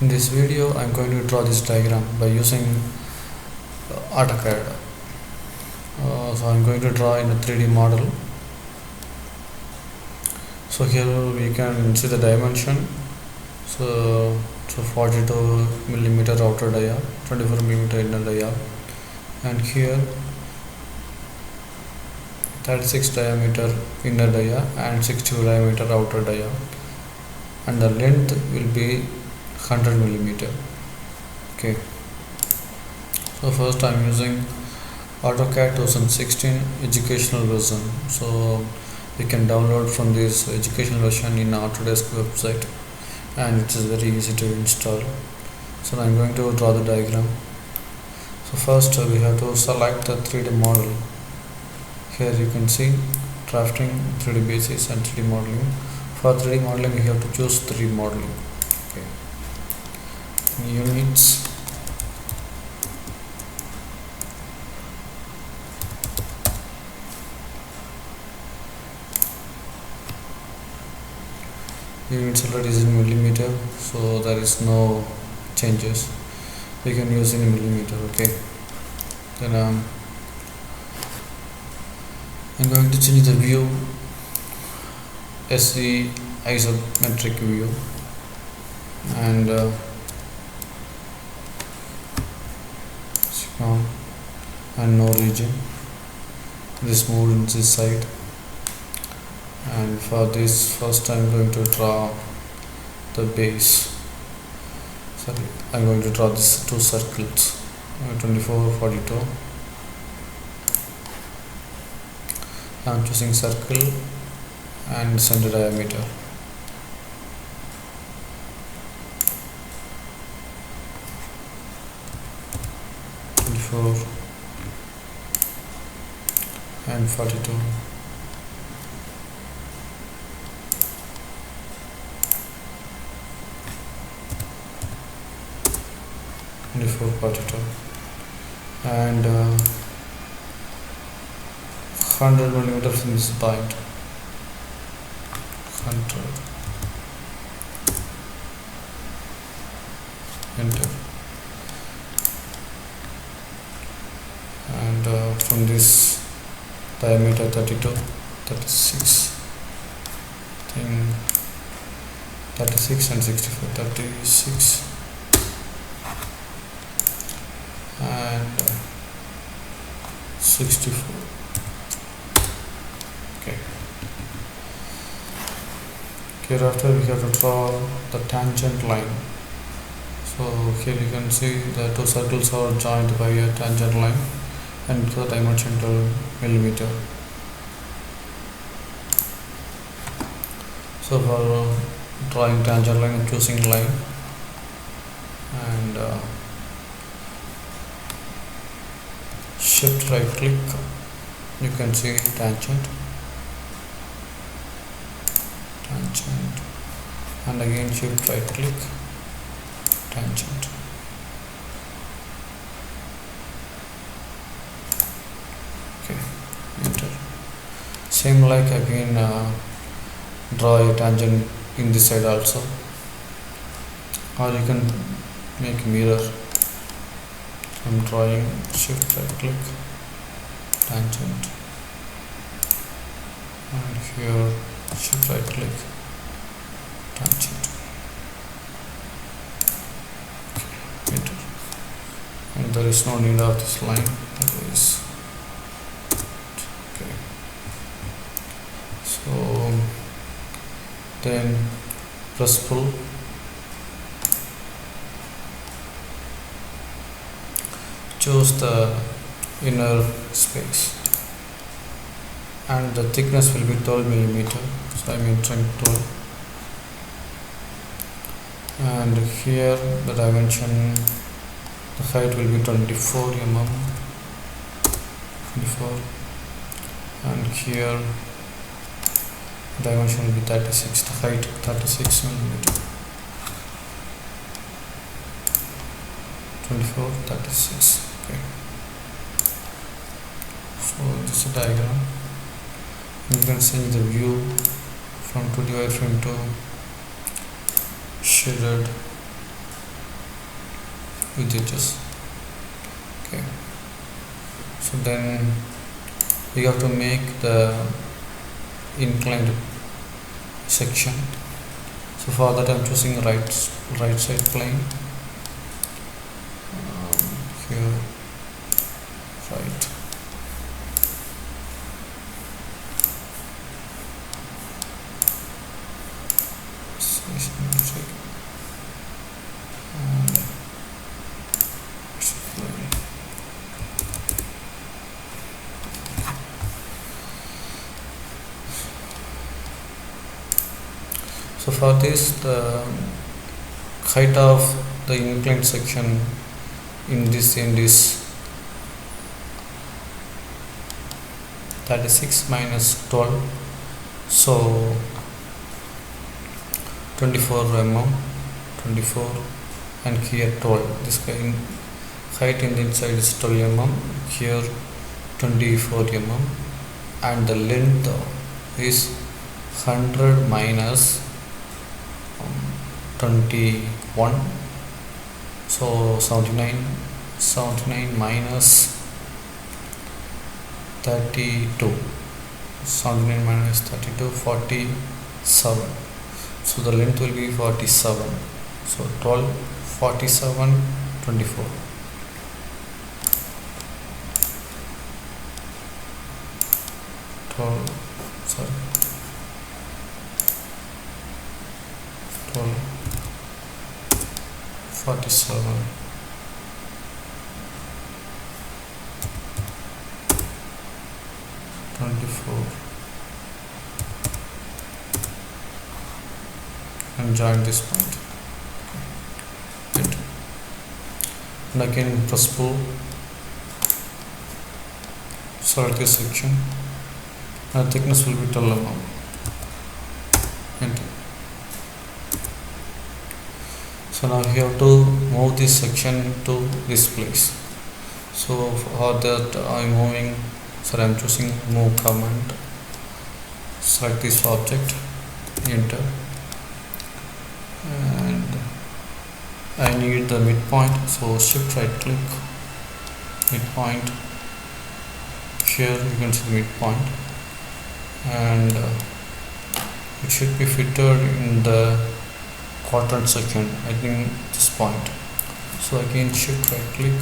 In this video, I am going to draw this diagram by using AutoCAD. So I am going to draw in a 3D model. So here we can see the dimension. So 42 millimeter outer dia, 24 millimeter inner dia, and here 36 diameter inner dia and 62 diameter outer dia, and the length will be 100 millimeter. Okay, so first I am using AutoCAD 2016 educational version. So you can download from this educational version in Autodesk website, and it is very easy to install. So I am going to draw the diagram. So first we have to select the 3D model. Here you can see drafting, 3D basis and 3D modeling. For 3D modeling you have to choose 3D modeling. Okay. Units, units already is in millimeter, so there is no changes. We can use in millimeter. Okay, then I'm going to change the view SE isometric view, and no region. This moved in this side, and for this first I'm going to draw the base. Sorry, I'm going to draw these two circles, 24, 42. I'm choosing circle and center diameter. And 42. And 42. And 100 millimeter from this point. 100. Enter. And from this diameter 32, 36, thing 36 and 64, 36 and 64. Okay. Hereafter we have to draw the tangent line. So here you can see the two circles are joined by a tangent line, and the dimension 12 millimeter. So for drawing tangent line, I'm choosing line, and shift right click, you can see tangent, and again shift right click, tangent. Okay, enter. Same like again draw a tangent in this side also, or you can make mirror. I'm drawing, shift right click, tangent, and here shift right click, tangent. Okay, enter. And there is no need of this line. That is okay. So then press pull, choose the inner space, and the thickness will be 12 millimeter. So I'm entering 12, and here the dimension, the height will be 24 mm, 24, and here dimension will be 36, the height 36 millimeter, 24, 36. Okay. So this is a diagram. You can change the view from 2D wireframe to shaded with edges. Okay, so then we have to make the inclined section. So for that I'm choosing right side plane, here right, and plane. So for this, the height of the inclined section in this end is 36 minus 12, so 24 mm, 24, and here 12. This height in the inside is 12 mm, here 24 mm, and the length is 100 minus 21, so 79 minus 32, 79 minus 32, 47. So the length will be 47. So 12, 47, 24. Sorry, 12, 47, 24, and join this point. Good. And again press pull, select this section, and thickness will be 12 mm. Enter. So now you have to move this section to this place. So for that I'm moving, I'm choosing move command, select this object, enter, and I need the midpoint, so shift right click, midpoint, here you can see the midpoint, and it should be fitted in the quadrant section, I think this point. So again shift right click,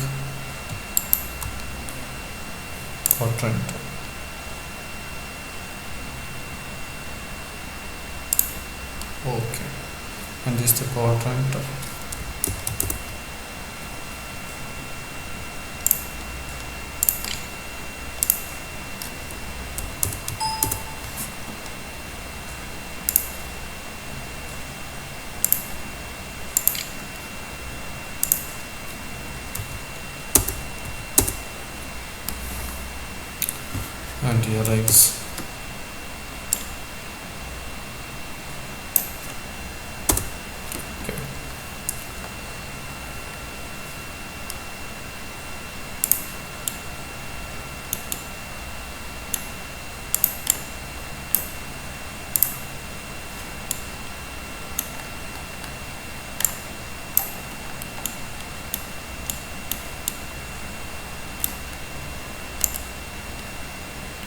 quadrant, okay, and this is the quadrant. And here X. Okay.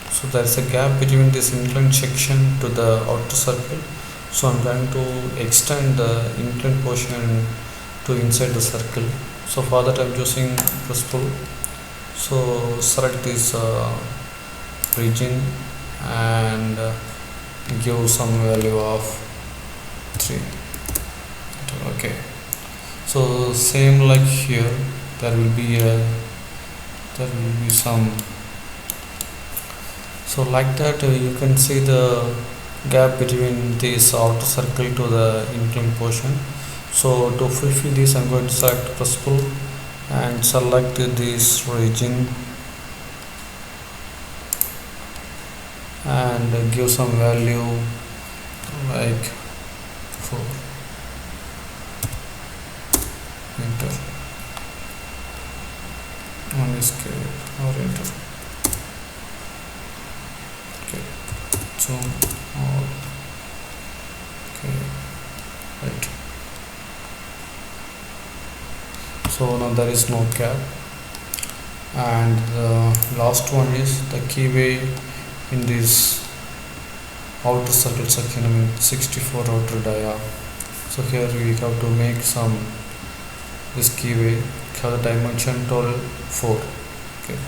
So there is a gap between this inclined section to the outer circle, so I'm trying to extend the inclined portion to inside the circle. So for that I'm using press pull, so select this region and give some value of 3. Okay, so same like here, there will be some. So like that you can see the gap between this outer circle to the inclined portion. So to fulfill this I'm going to select press pull and select this region and give some value like 4. Enter. On escape or enter. Okay, zoom out. Okay, right. So now there is no cap. And the last one is the keyway in this outer circle section, 64 outer dia. So here we have to make some this keyway have the dimension total 4. Okay.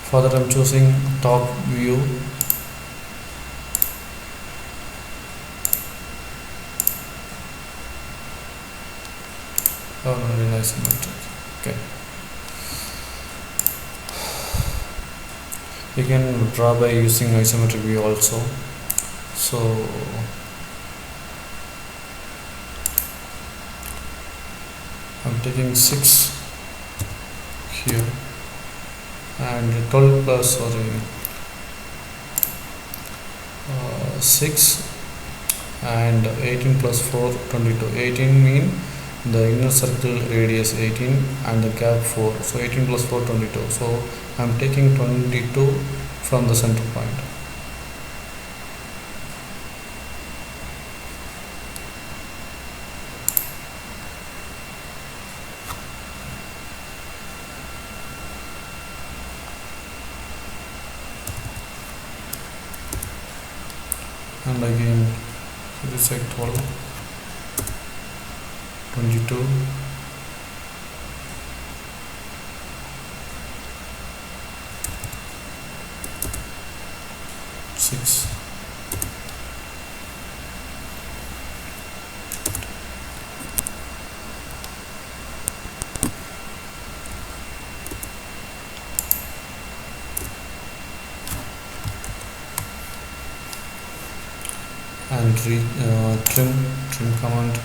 Further I'm choosing top view. Oh, no, very nice symmetric. Okay. You can draw by using isometric view also. So I'm taking 6 here and 12 plus 6 and 18 plus 4 22. 18 mean the inner circle radius 18 and the gap 4, so 18 plus 4 22. So I'm taking 22 from the center point. And again this is like 12, 22, 6, and trim command.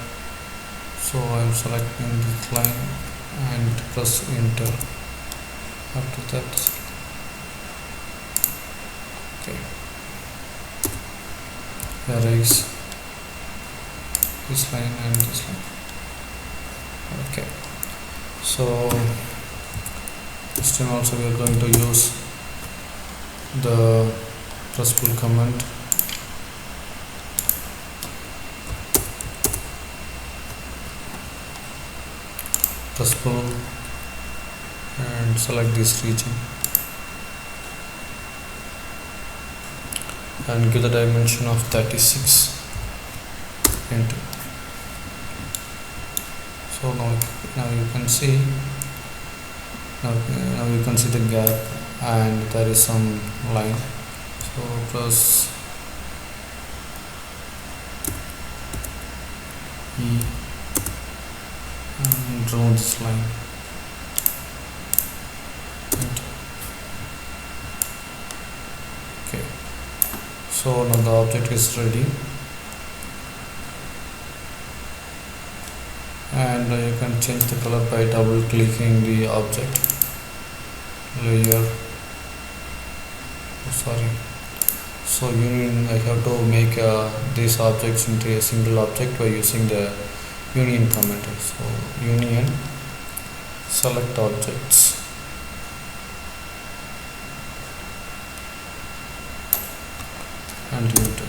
So I'm selecting this line and press enter. After that, okay, erase this line and this line. Okay, so this time also we are going to use the press pull command. Press pull and select this region and give the dimension of 36. Enter. So now you can see now you can see the gap and there is some line. So press E and draw this line. Enter. Okay, so now the object is ready, and you can change the color by double clicking the object layer. So I have to make these objects into a single object by using the union command. So union, select objects, and enter.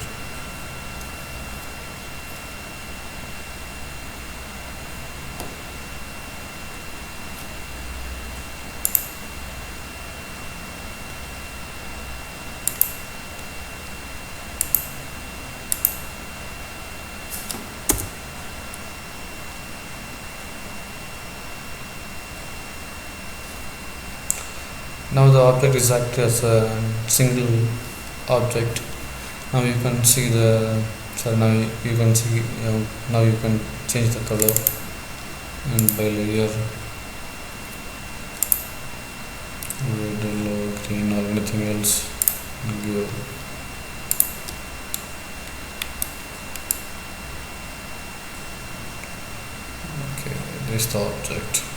Now the object is acted as a single object. Now you can see now you can see now you can change the color and by layer, red, yellow, green, or anything else. Okay, this is the object.